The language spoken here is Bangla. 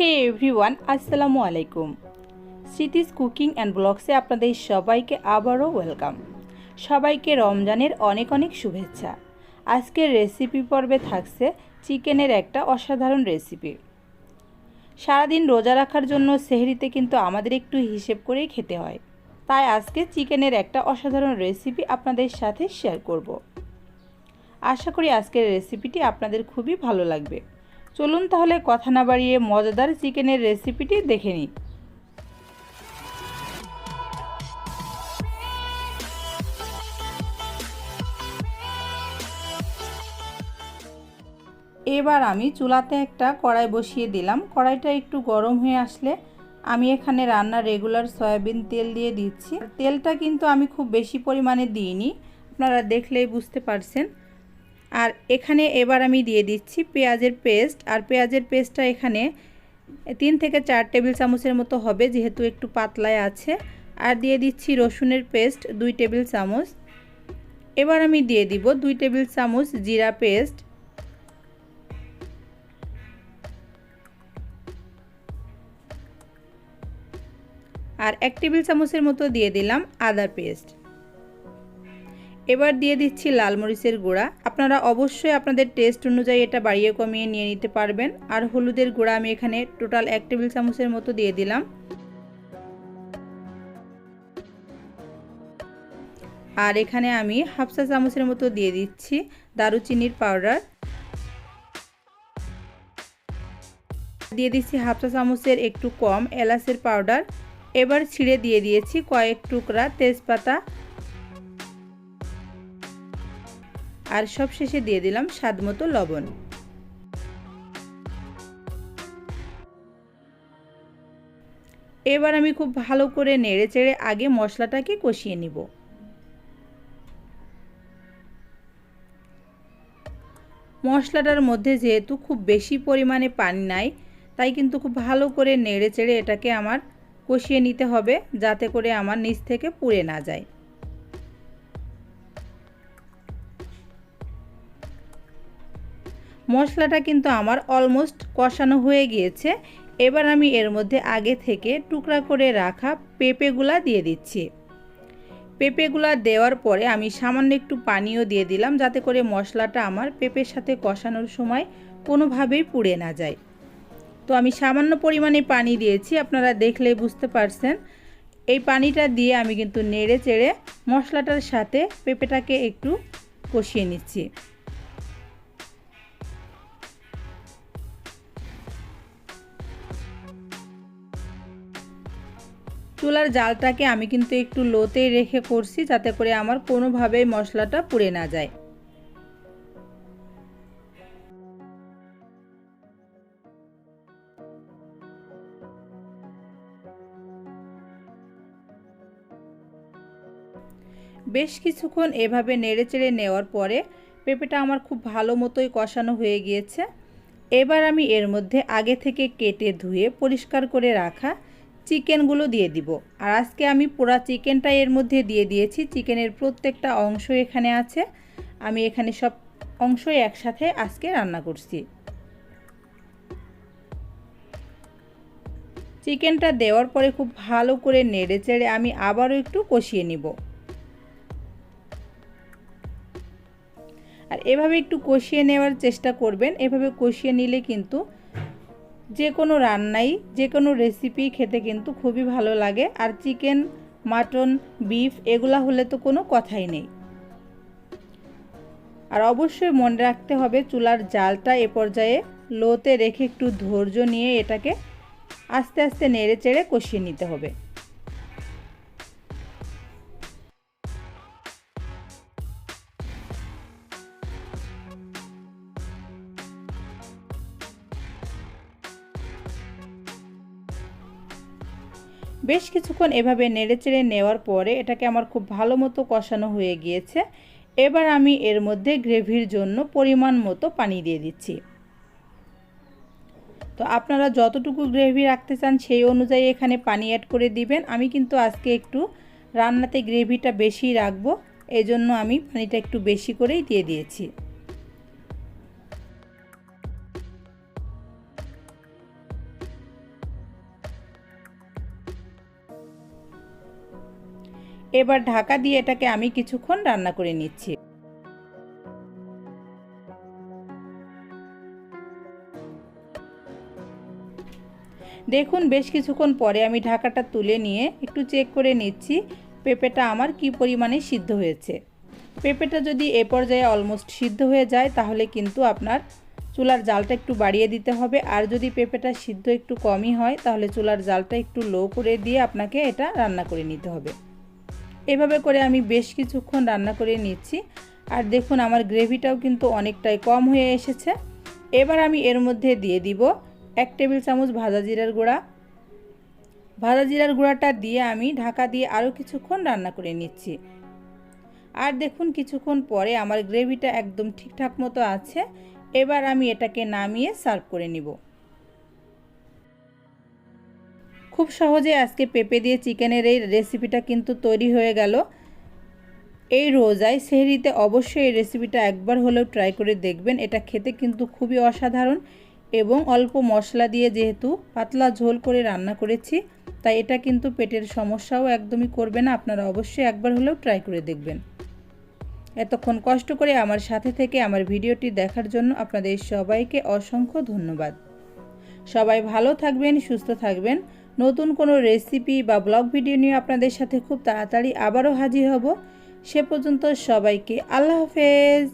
হে এভরিওয়ান, আসসালামু আলাইকুম। স্মৃতিস কুকিং অ্যান্ড ব্লগসে আপনাদের সবাইকে আবারও ওয়েলকাম। সবাইকে রমজানের অনেক অনেক শুভেচ্ছা। আজকের রেসিপি পর্বে থাকছে চিকেনের একটা অসাধারণ রেসিপি। সারাদিন রোজা রাখার জন্য সেহরিতে কিন্তু আমাদের একটু হিসেব করেই খেতে হয়, তাই আজকে চিকেনের একটা অসাধারণ রেসিপি আপনাদের সাথে শেয়ার করব। আশা করি আজকের রেসিপিটি আপনাদের খুবই ভালো লাগবে। চলুন তাহলে কথা না বাড়িয়ে মজাদার চিকেনের রেসিপিটি দেখে নিই। এবার আমি চুলাতে একটা কড়াই বসিয়ে দিলাম। কড়াইটা একটু গরম হয়ে আসলে আমি এখানে রান্নার রেগুলার সয়াবিন তেল দিয়ে দিচ্ছি। তেলটা কিন্তু আমি খুব বেশি পরিমাণে দিইনি, আপনারা দেখলেই বুঝতে পারছেন। আর এখানে এবার আমি দিয়ে দিচ্ছি পেঁয়াজের পেস্ট। আর পেঁয়াজের পেস্টটা এখানে 3 থেকে 4 টেবিল চামচের মতো হবে, যেহেতু একটু পাতলায় আছে। আর দিয়ে দিচ্ছি রসুনের পেস্ট 2 টেবিল চামচ। এবার আমি দিয়ে দিব 2 টেবিল চামচ জিরা পেস্ট। আর 1 টেবিল চামচের মতো দিয়ে দিলাম আদা পেস্ট। এবার দিয়ে দিচ্ছি লাল মরিচের গুঁড়া। আপনারা অবশ্যই আপনাদের টেস্ট অনুযায়ী এটা বাড়িয়ে কমিয়ে নিয়ে নিতে পারবেন। আর হলুদের গুঁড়া আমি এখানে টোটাল 1 টেবিল চামচের মতো দিয়ে দিলাম। আর এখানে আমি হাফ চা চামচের মতো দিয়ে দিচ্ছি দারুচিনির পাউডার। দিয়ে দিচ্ছি হাফ চা চামচের একটু কম এলাচের পাউডার। এবার ছিঁড়ে দিয়ে দিয়েছি কয়েক টুকরা তেজপাতা। আর সবশেষে দিয়ে দিলাম স্বাদমতো লবণ। এবার আমি খুব ভালো করে নেড়েচেড়ে আগে মশলাটাকে কষিয়ে নিব। মশলাটার মধ্যে যেহেতু খুব বেশি পরিমাণে পানি নাই, তাই কিন্তু খুব ভালো করে নেড়েচেড়ে এটাকে আমার কষিয়ে নিতে হবে, যাতে করে আমার নিচ থেকে পুড়ে না যায়। মশলাটা কিন্তু আমার অলমোস্ট কষানো হয়ে গিয়েছে। এবার আমি এর মধ্যে আগে থেকে টুকরা করে রাখা পেঁপেগুলা দিয়ে দিচ্ছি। পেঁপেগুলা দেওয়ার পরে আমি সামান্য একটু পানিও দিয়ে দিলাম, যাতে করে মশলাটা আমার পেঁপের সাথে কষানোর সময় কোনোভাবেই পুড়ে না যায়। তো আমি সামান্য পরিমাণে পানি দিয়েছি, আপনারা দেখলেই বুঝতে পারছেন। এই পানিটা দিয়ে আমি কিন্তু নেড়ে চেড়ে মশলাটার সাথে পেঁপেটাকে একটু কষিয়ে নিচ্ছি। চুলার জালটাকে আমি কিন্তু একটু লোতেই রেখে করছি, যাতে করে আমার কোনোভাবেই মশলাটা পুড়ে না যায়। বেশ কিছুক্ষণ এভাবে নেড়েচেড়ে নেওয়ার পরে পেঁপেটা আমার খুব ভালো মতোই কষানো হয়ে গিয়েছে। এবার আমি এর মধ্যে আগে থেকে কেটে ধুয়ে পরিষ্কার করে রাখা চিকেনগুলো দিয়ে দিব। আর আজকে আমি পুরো চিকেনটা এর মধ্যে দিয়ে দিয়েছি। চিকেনের প্রত্যেকটা অংশ এখানে আছে। আমি এখানে সব অংশই একসাথে আজকে রান্না করছি। চিকেনটা দেওয়ার পরে খুব ভালো করে নেড়েচেড়ে আমি আবারও একটু কষিয়ে নিব। আর এভাবে একটু কষিয়ে নেওয়ার চেষ্টা করবেন। এভাবে কষিয়ে নিলে কিন্তু যে কোনো রান্নাই, যে কোনো রেসিপি খেতে কিন্তু খুবই ভালো লাগে। আর চিকেন, মাটন, বিফ এগুলা হলে তো কোনো কথাই নেই। আর অবশ্যই মনে রাখতে হবে চুলার জালটা এ পর্যায়ে লোতে রেখে একটু ধৈর্য নিয়ে এটাকে আস্তে আস্তে নেড়ে চেড়ে কষিয়ে নিতে হবে। বেশ কিছুক্ষণ এভাবে নেড়েচেড়ে নেওয়ার পরে এটাকে আমার খুব ভালো মতো কষানো হয়ে গিয়েছে। এবার আমি এর মধ্যে গ্রেভির জন্য পরিমাণ মতো পানি দিয়ে দিচ্ছি। তো আপনারা যতটুকু গ্রেভি রাখতে চান সেই অনুযায়ী এখানে পানি অ্যাড করে দিবেন। আমি কিন্তু আজকে একটু রান্নাতে গ্রেভিটা বেশি রাখবো, এই জন্য আমি পানিটা একটু বেশি করেই দিয়ে দিয়েছি। এবার ঢাকা দিয়ে এটাকে আমি কিছুক্ষণ রান্না করে নিচ্ছি। দেখুন বেশ কিছুক্ষণ পরে আমি ঢাকাটা তুলে নিয়ে একটু চেক করে নিচ্ছি পেঁপেটা আমার কি পরিমাণে সিদ্ধ হয়েছে। পেঁপেটা যদি এ পর্যায়ে অলমোস্ট সিদ্ধ হয়ে যায় তাহলে কিন্তু আপনার চুলার জালটা একটু বাড়িয়ে দিতে হবে, আর যদি পেঁপেটা সিদ্ধ একটু কমই হয় তাহলে চুলার জালটা একটু লো করে দিয়ে আপনাকে এটা রান্না করে নিতে হবে। এভাবে করে আমি বেশ কিছুক্ষণ রান্না করে নিচ্ছি। আর দেখুন আমার গ্রেভিটাও কিন্তু অনেকটাই কম হয়ে এসেছে। এবার আমি এর মধ্যে দিয়ে দিব 1 টেবিল চামচ ভাজা জিরার গুঁড়া। ভাজা জিরার গুঁড়াটা দিয়ে আমি ঢাকা দিয়ে আরও কিছুক্ষণ রান্না করে নিচ্ছি। আর দেখুন কিছুক্ষণ পরে আমার গ্রেভিটা একদম ঠিকঠাক মতো আছে। এবার আমি এটাকে নামিয়ে সার্ভ করে নিব। খুব সহজে আজকে পেঁপে দিয়ে চিকেনের এই রেসিপিটা কিন্তু তৈরি হয়ে গেল। এই রোজায় সেহরিতে অবশ্যই এই রেসিপিটা একবার হলেও ট্রাই করে দেখবেন। এটা খেতে কিন্তু খুবই অসাধারণ এবং অল্প মশলা দিয়ে যেহেতু পাতলা ঝোল করে রান্না করেছি তাই এটা কিন্তু পেটের সমস্যাও একদমই করবে না। আপনারা অবশ্যই একবার হলেও ট্রাই করে দেখবেন। এতক্ষণ কষ্ট করে আমার সাথে থেকে আমার ভিডিওটি দেখার জন্য আপনাদের সবাইকে অসংখ্য ধন্যবাদ। সবাই ভালো থাকবেন, সুস্থ থাকবেন। নতুন কোনো রেসিপি বা ব্লগ ভিডিও নিয়ে আপনাদের সাথে খুব তাড়াতাড়ি আবারও হাজির হব। সে পর্যন্ত সবাইকে আল্লাহ হাফেজ।